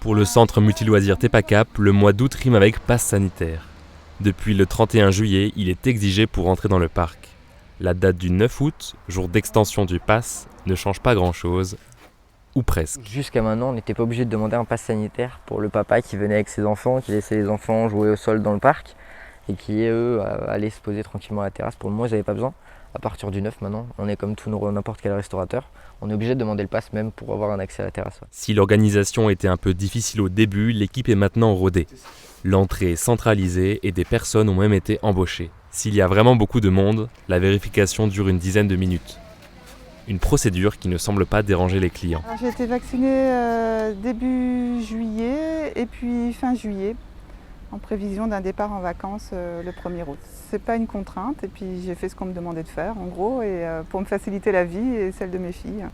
Pour le centre multiloisirs Tepacap, le mois d'août rime avec passe sanitaire. Depuis le 31 juillet, il est exigé pour entrer dans le parc. La date du 9 août, jour d'extension du pass, ne change pas grand-chose, ou presque. Jusqu'à maintenant, on n'était pas obligé de demander un pass sanitaire pour le papa qui venait avec ses enfants, qui laissait les enfants jouer au sol dans le parc et qui, eux, allaient se poser tranquillement à la terrasse. Pour le moment, ils n'avaient pas besoin. À partir du 9 maintenant, on est comme n'importe quel restaurateur. On est obligé de demander le pass même pour avoir un accès à la terrasse. Si l'organisation était un peu difficile au début, l'équipe est maintenant rodée. L'entrée est centralisée et des personnes ont même été embauchées. S'il y a vraiment beaucoup de monde, la vérification dure une dizaine de minutes. Une procédure qui ne semble pas déranger les clients. Alors, j'ai été vaccinée début juillet et puis fin juillet, en prévision d'un départ en vacances le 1er août. C'est pas une contrainte et puis j'ai fait ce qu'on me demandait de faire en gros et pour me faciliter la vie et celle de mes filles.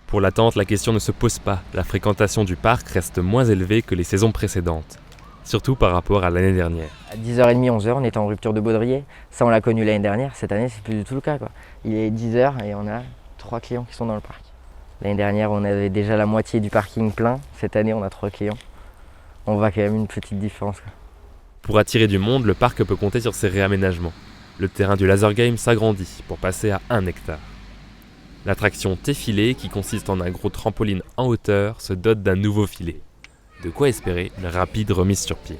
Pour l'attente, la question ne se pose pas. La fréquentation du parc reste moins élevée que les saisons précédentes, surtout par rapport à l'année dernière. À 10h30, 11h, on était en rupture de baudrier. Ça, on l'a connu l'année dernière. Cette année, c'est plus du tout le cas, quoi. Il est 10h et on a 3 clients qui sont dans le parc. L'année dernière, on avait déjà la moitié du parking plein. Cette année, on a 3 clients. On voit quand même une petite différence, quoi. Pour attirer du monde, le parc peut compter sur ses réaménagements. Le terrain du laser game s'agrandit pour passer à 1 hectare. L'attraction T-filet, qui consiste en un gros trampoline en hauteur, se dote d'un nouveau filet. De quoi espérer une rapide remise sur pied.